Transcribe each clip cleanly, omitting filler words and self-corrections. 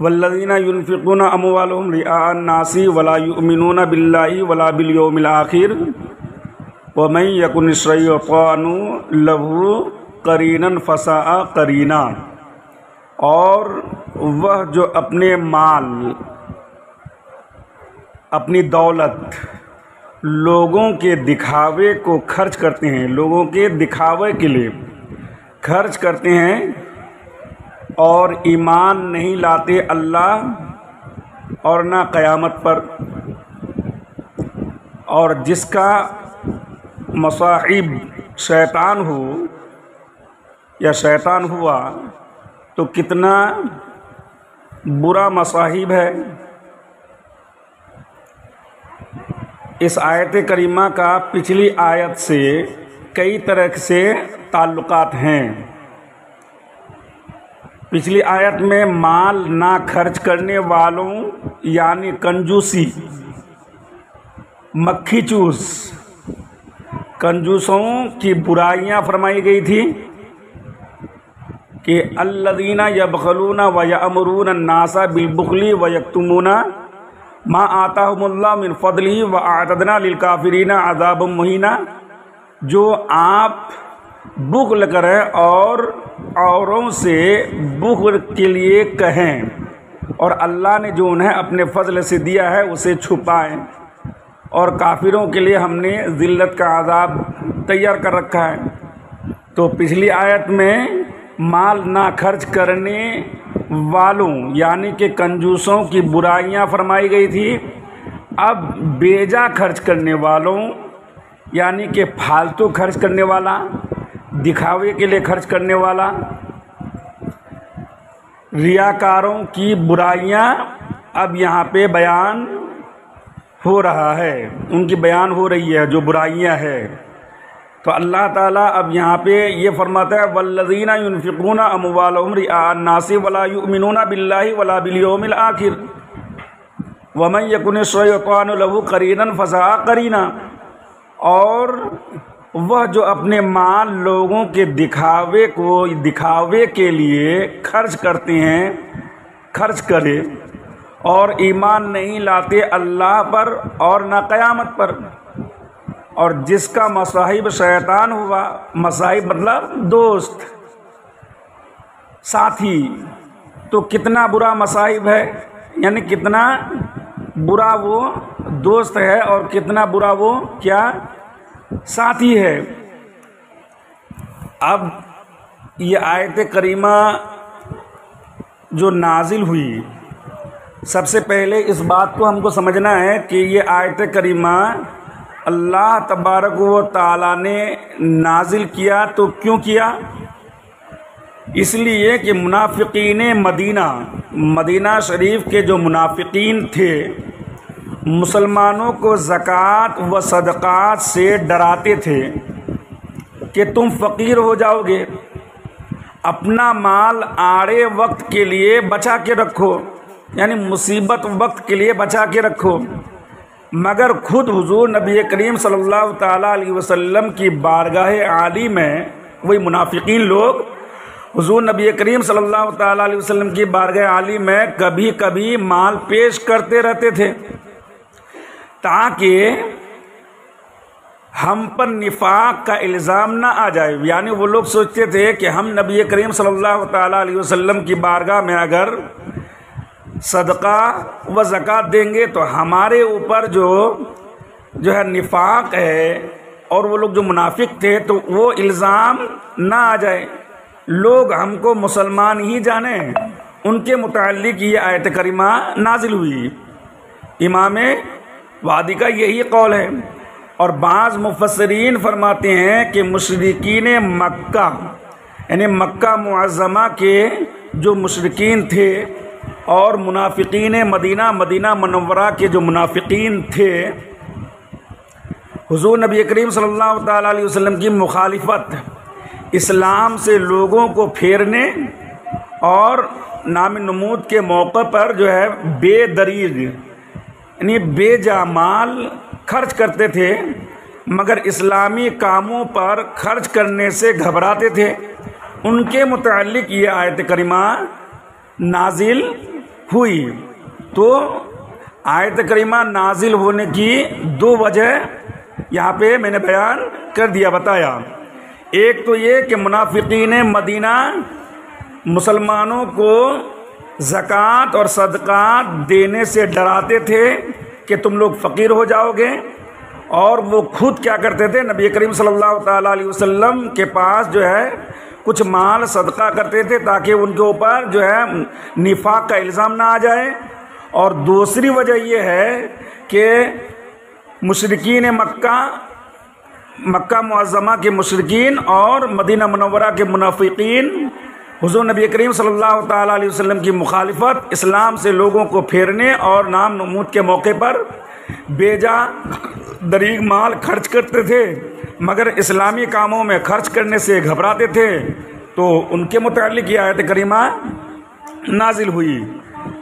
वल्लज़ीना युनफ़िक़ूना अमवालहुम रिआअन नासी वला युमिनूना बिल्लाहि वला बिल यौमिल आखिर व मन यकुन शैतानु लहू करीनन फसाअ करीना। और वह जो अपने माल, अपनी दौलत लोगों के दिखावे को खर्च करते हैं, लोगों के दिखावे के लिए खर्च करते हैं और ईमान नहीं लाते अल्लाह और ना क़यामत पर, और जिसका मसाहिब शैतान हो या शैतान हुआ तो कितना बुरा मसाहिब है। इस आयत करीमा का पिछली आयत से कई तरह से ताल्लुकात हैं। पिछली आयत में माल ना खर्च करने वालों यानी कंजूसी, मक्खी चूस, कंजूसों की बुराइयां फरमाई गई थी कि अल्लज़ीना यबख़लूना व यअमुरूना अन्नासा बिलबुख़्लि व यक्तुमूना मा आताहुमुल्लाहु मिन फ़ज़लिही व अअतदना लिलकाफ़िरीना अज़ाबम मुहीना। जो आप बुख़्ल करें और औरों से बुख़्ल के लिए कहें और अल्लाह ने जो उन्हें अपने फ़ज़ल से दिया है उसे छुपाएं, और काफिरों के लिए हमने ज़िल्लत का अज़ाब तैयार कर रखा है। तो पिछली आयत में माल ना खर्च करने वालों यानी कि कंजूसों की बुराइयां फरमाई गई थी। अब बेजा खर्च करने वालों यानी कि फालतू खर्च करने वाला, दिखावे के लिए खर्च करने वाला, रियाकारों की बुराइयां अब यहाँ पे बयान हो रहा है, उनकी बयान हो रही है जो बुराइयां हैं। तो अल्लाह ताला अब यहाँ पे ये फरमाता है वल्लज़ीना युनफ़िक़ूना अमवालहुम रिआअन नासी वला युमिनूना बिल्लाहि वला बिल यौमिल आखिर व मन यकुन शैतानु लहू करीनन फसाअ करीना। और वह जो अपने माल लोगों के दिखावे के लिए खर्च करते हैं, खर्च करे और ईमान नहीं लाते अल्लाह पर और ना क़यामत पर, और जिसका मसाहिब शैतान हुआ, मसाहिब मतलब दोस्त, साथी, तो कितना बुरा मसाहिब है, यानी कितना बुरा वो दोस्त है और कितना बुरा वो क्या साथी है। अब ये आयत करीमा जो नाजिल हुई, सबसे पहले इस बात को हमको समझना है कि ये आयत करीमा अल्लाह तबारक व तआला ने नाजिल किया तो क्यों किया? इसलिए कि मुनाफिकीन मदीना शरीफ के जो मुनाफिकीन थे, मुसलमानों को ज़कात व सदक़ात से डराते थे कि तुम फ़कीर हो जाओगे, अपना माल आड़े वक्त के लिए बचा के रखो, यानी मुसीबत वक्त के लिए बचा के रखो। मगर खुद हुजूर नबी करीम सल्लल्लाहु ताला अलैहि वसल्लम की बारगाह आली में वही मुनाफिकीन लोग हुजूर नबी करीम सल्लल्लाहु ताला अलैहि वसल्लम की बारगाह आली में कभी कभी माल पेश करते रहते थे ताकि हम पर निफाक का इल्ज़ाम ना आ जाए। यानी वो लोग सोचते थे कि हम नबी करीम सल्लल्लाहु ताला अलैहि वसल्लम की बारगाह में अगर सदका व ज़कात देंगे तो हमारे ऊपर जो है निफाक है, और वो लोग जो मुनाफिक थे तो वो इल्ज़ाम ना आ जाए, लोग हमको मुसलमान ही जाने। उनके मुताल्लिक़ ये आयत करीमा नाजिल हुई। इमाम वादी का यही कौल है। और बाज़ मुफस्सिरीन फरमाते हैं कि मुशरिकीन मक्का यानी मक्का मुअज़्ज़मा के जो मुशरिकीन थे और मुनाफिकीन मदीना मुनव्वरा के जो मुनाफिकीन थे, हुजूर नबी करीम सल्लल्लाहु ताला अलैहि वसल्लम की मुखालिफत, इस्लाम से लोगों को फेरने और नाम नमूद के मौके पर जो है बेदरीग यानी बेजा माल खर्च करते थे, मगर इस्लामी कामों पर खर्च करने से घबराते थे। उनके मुताल्लिक़ ये आयत करीमा नाजिल हुई। तो आयत करीमा नाजिल होने की दो वजह यहाँ पे मैंने बयान कर दिया, बताया। एक तो ये कि मुनाफिकीन मदीना मुसलमानों को ज़कात और सदक़ात देने से डराते थे कि तुम लोग फ़कीर हो जाओगे, और वो खुद क्या करते थे, नबी करीम सल्लल्लाहु ताला अलैहि वसल्लम के पास जो है कुछ माल सदका करते थे ताकि उनके ऊपर जो है निफाक का इल्ज़ाम ना आ जाए। और दूसरी वजह ये है कि मुशरिकीन मक्का मुअज़्ज़मा के मुशरिकीन और मदीना मुनव्वरा के मुनाफिकीन हुज़ूर नबी करीम सल्लल्लाहु ताला अलैहि वसल्लम की मुखालिफत, इस्लाम से लोगों को फेरने और नाम नमूद के मौके पर बेजा दरीग माल खर्च करते थे, मगर इस्लामी कामों में खर्च करने से घबराते थे। तो उनके मुतालिक ये आयत करीमा नाजिल हुई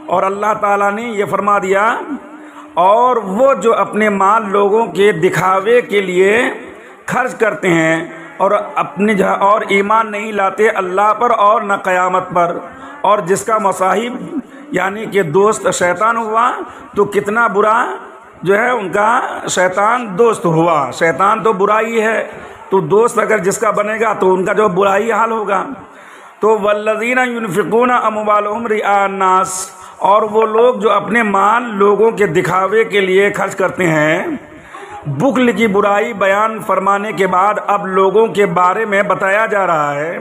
और अल्लाह ताला ने ये फरमा दिया, और वो जो अपने माल लोगों के दिखावे के लिए खर्च करते हैं और ईमान नहीं लाते अल्लाह पर और न क़यामत पर, और जिसका मसाहिब यानी कि दोस्त शैतान हुआ, तो कितना बुरा जो है उनका शैतान दोस्त हुआ। शैतान तो बुरा ही है, तो दोस्त अगर जिसका बनेगा तो उनका जो बुरा ही हाल होगा। तो वल्लज़ीना युनफ़िक़ूना अमवालहुम रिआ अन्नास, और वो लोग जो अपने माल लोगों के दिखावे के लिए खर्च करते हैं। बुख्ल की बुराई बयान फरमाने के बाद अब लोगों के बारे में बताया जा रहा है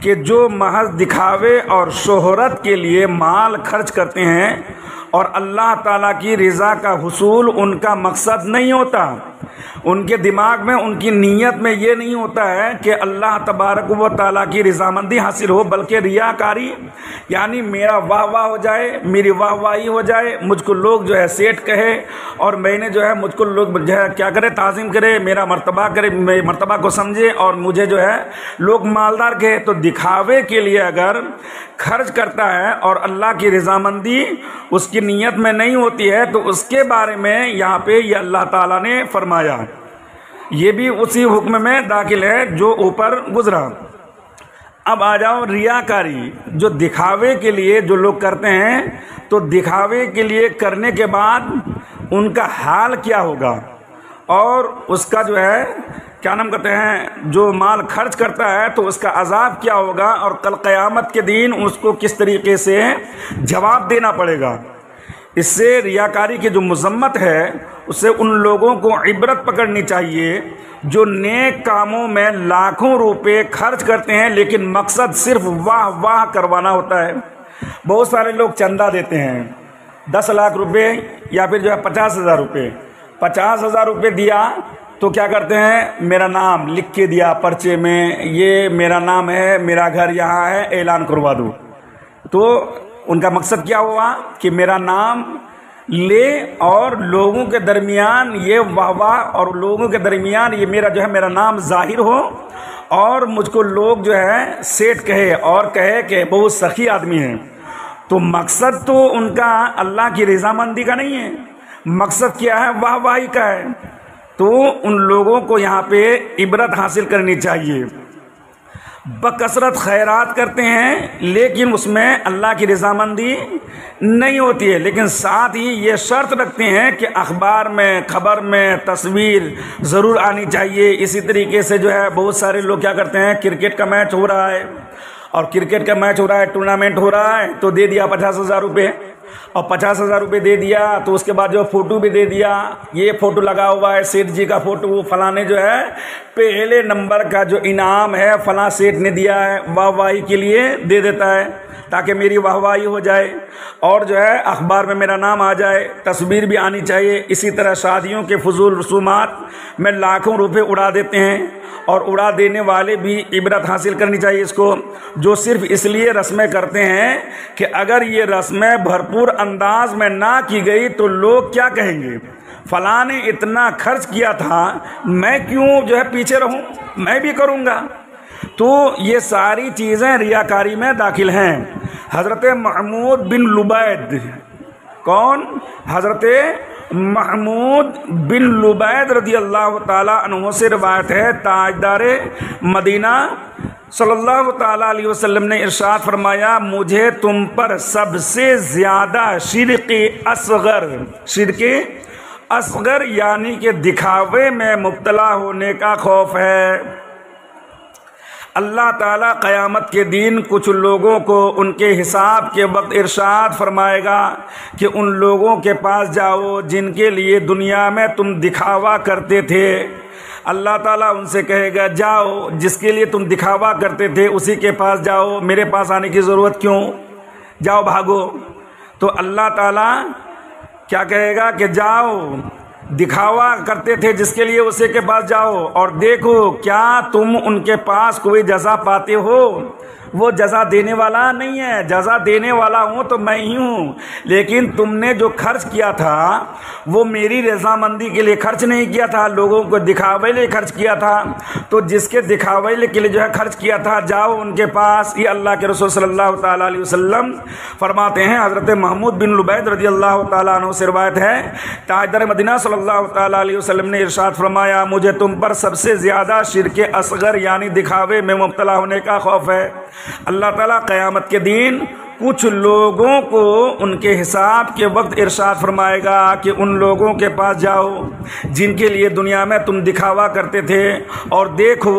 कि जो महज दिखावे और शोहरत के लिए माल खर्च करते हैं और अल्लाह ताला की रज़ा का हुसूल उनका मकसद नहीं होता, उनके दिमाग में, उनकी नीयत में ये नहीं होता है कि अल्लाह तबारक व तआला की रज़ामंदी हासिल हो, बल्कि रियाकारी यानी मेरा वाह वाह हो जाए, मेरी वाहवाही हो जाए, मुझको लोग जो है सेठ कहे और मैंने जो है मुझको लोग जो है क्या करे, ताज़ीम करे, मेरा मर्तबा करे, मेरे मर्तबा को समझे और मुझे जो है लोग मालदार कहे। तो दिखावे के लिए अगर खर्च करता है और अल्लाह की रज़ामंदी उसकी नीयत में नहीं होती है, तो उसके बारे में यहाँ पे ये अल्लाह ताला ने फरमाया। ये भी उसी हुक्म में दाखिल है जो ऊपर गुजरा। अब आ जाओ रियाकारी, जो दिखावे के लिए जो लोग करते हैं, तो दिखावे के लिए करने के बाद उनका हाल क्या होगा, और उसका जो है क्या नाम कहते हैं, जो माल खर्च करता है तो उसका अजाब क्या होगा, और कल क़यामत के दिन उसको किस तरीके से जवाब देना पड़ेगा। इससे रियाकारी की जो मज़म्मत है उससे उन लोगों को इबरत पकड़नी चाहिए जो नेक कामों में लाखों रुपए खर्च करते हैं, लेकिन मकसद सिर्फ वाह वाह करवाना होता है। बहुत सारे लोग चंदा देते हैं 10 लाख रुपए या फिर जो है 50,000 रुपये। 50,000 रुपये दिया तो क्या करते हैं, मेरा नाम लिख के दिया पर्चे में, ये मेरा नाम है, मेरा घर यहाँ है, ऐलान करवा दूँ। तो उनका मकसद क्या हुआ कि मेरा नाम ले और लोगों के दरमियान ये वाह वाह, और लोगों के दरमियान ये मेरा जो है मेरा नाम जाहिर हो, और मुझको लोग जो है सेठ कहे और कहे कि बहुत सखी आदमी है। तो मकसद तो उनका अल्लाह की रज़ामंदी का नहीं है, मकसद क्या है, वाह वाही का है। तो उन लोगों को यहाँ पे इबरत हासिल करनी चाहिए। बकसरत खैरात करते हैं लेकिन उसमें अल्लाह की रज़ामंदी नहीं होती है, लेकिन साथ ही ये शर्त रखते हैं कि अखबार में, खबर में तस्वीर ज़रूर आनी चाहिए। इसी तरीके से जो है बहुत सारे लोग क्या करते हैं, क्रिकेट का मैच हो रहा है और क्रिकेट का मैच हो रहा है, टूर्नामेंट हो रहा है, तो दे दिया 50,000 रुपये, और 50,000 रुपये दे दिया तो उसके बाद जो फ़ोटो भी दे दिया, ये फ़ोटो लगा हुआ है सेठ जी का फ़ोटो, वो फलाने जो है पहले नंबर का जो इनाम है फलां सेठ ने दिया है, वाहवाही के लिए दे देता है ताकि मेरी वाहवाही हो जाए और जो है अखबार में मेरा नाम आ जाए, तस्वीर भी आनी चाहिए। इसी तरह शादियों के फजूल रसूमात में लाखों रुपए उड़ा देते हैं, और उड़ा देने वाले भी इबरत हासिल करनी चाहिए इसको, जो सिर्फ इसलिए रस्में करते हैं कि अगर ये रस्में भरपूर अंदाज में ना की गई तो लोग क्या कहेंगे, फलां ने इतना खर्च किया था, मैं क्यों जो है पीछे रहूं, मैं भी करूंगा। तो ये सारी चीज़ें रियाकारी में दाखिल हैं। हज़रत महमूद बिन लुबैद, कौन, हज़रत महमूद बिन लुबैद रज़ी अल्लाह ताला अन्हु से रिवायत है, ताजदार मदीना सल्लल्लाहु ताला अलैहि वसल्लम ने इरशाद फरमाया, मुझे तुम पर सबसे ज़्यादा शिर्क असगर यानी कि दिखावे में मुब्तला होने का खौफ है। अल्लाह ताला क़यामत के दिन कुछ लोगों को उनके हिसाब के वक्त इरशाद फरमाएगा कि उन लोगों के पास जाओ जिनके लिए दुनिया में तुम दिखावा करते थे। अल्लाह ताला उनसे कहेगा, जाओ जिसके लिए तुम दिखावा करते थे उसी के पास जाओ, मेरे पास आने की ज़रूरत क्यों, जाओ भागो। तो अल्लाह ताला क्या कहेगा कि जाओ दिखावा करते थे जिसके लिए उसी के पास जाओ और देखो क्या तुम उनके पास कोई जज़ा पाते हो। वो जज़ा देने वाला नहीं है, जज़ा देने वाला हूँ तो मैं ही हूँ, लेकिन तुमने जो खर्च किया था वो मेरी रज़ामंदी के लिए खर्च नहीं किया था, लोगों को दिखावे लिए खर्च किया था। तो जिसके दिखावे के लिए जो है खर्च किया था, जाओ उनके पास। ये अल्लाह के रसूल सल्लल्लाहु ताला अलैहि वसल्लम फरमाते हैं। हज़रत महमूद बिन लुबैद रज़ियल्लाहु ताला अन्हु से रिवायत है, ताजदार मदीना सल्लल्लाहु ताला अलैहि वसल्लम ने इरशाद फरमाया, मुझे तुम पर सबसे ज़्यादा शिर्क असगर यानी दिखावे में मुब्तला होने का खौफ है। अल्लाह ताला क़यामत के दिन कुछ लोगों को उनके हिसाब के वक्त इरशाद फरमाएगा कि उन लोगों के पास जाओ जिनके लिए दुनिया में तुम दिखावा करते थे और देखो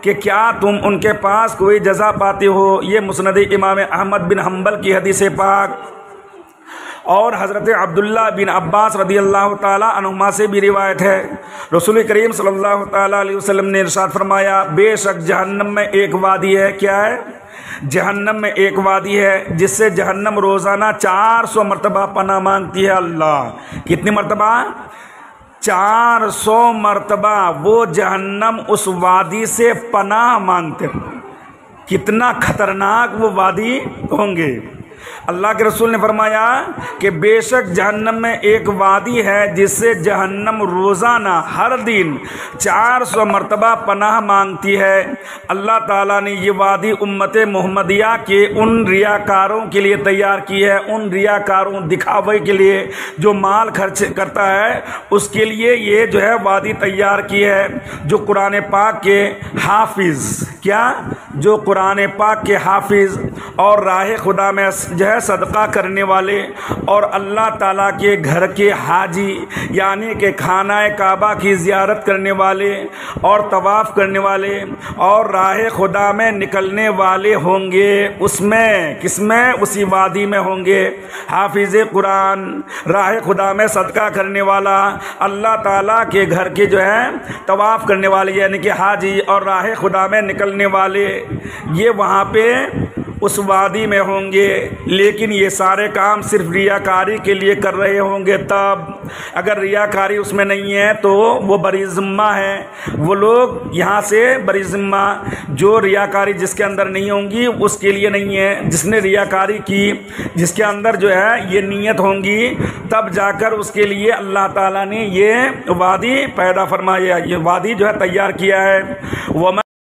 कि क्या तुम उनके पास कोई जज़ा पाते हो। ये मुस्नद इमाम अहमद बिन हम्बल की हदीस पाक और हज़रत अब्दुल्ला बिन अब्बास रदियल्लाहु ताला अन्हुमा से भी रिवायत है। रसूल करीम सल्लल्लाहु ताला अलैहि वसल्लम ने इरशाद फरमाया, बेशक जहन्नम में एक वादी है। क्या है? जहन्नम में एक वादी है जिससे जहन्नम रोज़ाना 400 मरतबा पनाह मांगती है। अल्लाह, कितनी मरतबा? 400 मरतबा वो जहन्नम उस वादी से पनाह मांगते। कितना खतरनाक वो वादी होंगे। अल्लाह के रसूल ने फरमाया कि बेशक जहन्नम में एक वादी है जिससे जहन्नम रोज़ाना हर दिन 400 मरतबा पनाह मांगती है। अल्लाह ताला ने ये वादी उम्मत मोहम्मदिया के उन रियाकारों के लिए तैयार की है, उन रियाकारों दिखावे के लिए जो माल खर्च करता है उसके लिए ये जो है वादी तैयार की है। जो कुरान पाक के हाफिज़, क्या? जो कुरान पाक के हाफिज़ और राह खुदा में जो है सदका करने वाले और अल्लाह ताला के घर के हाजी यानी कि खाना काबा की ज़ियारत करने वाले और तवाफ़ करने वाले और राह खुदा में निकलने वाले होंगे। उसमें किसमें? उसी वादी में होंगे। हाफिज़ कुरान, राह खुदा में सदका करने वाला, अल्लाह ताला के घर के जो है तवाफ़ करने वाले यानी कि हाजी और राह खुदा में निकलने वाले, ये वहाँ पे उस वादी में होंगे। लेकिन ये सारे काम सिर्फ रियाकारी के लिए कर रहे होंगे। तब अगर रियाकारी उसमें नहीं है तो वो बरी ज़िम्मा है। वो लोग यहाँ से बरी ज़िम्मा, जो रियाकारी जिसके अंदर नहीं होंगी उसके लिए नहीं है। जिसने रियाकारी की, जिसके अंदर जो है ये नीयत होंगी, तब जाकर उसके लिए अल्लाह ताला ने ये वादी पैदा फरमाया, ये वादी जो है तैयार किया है।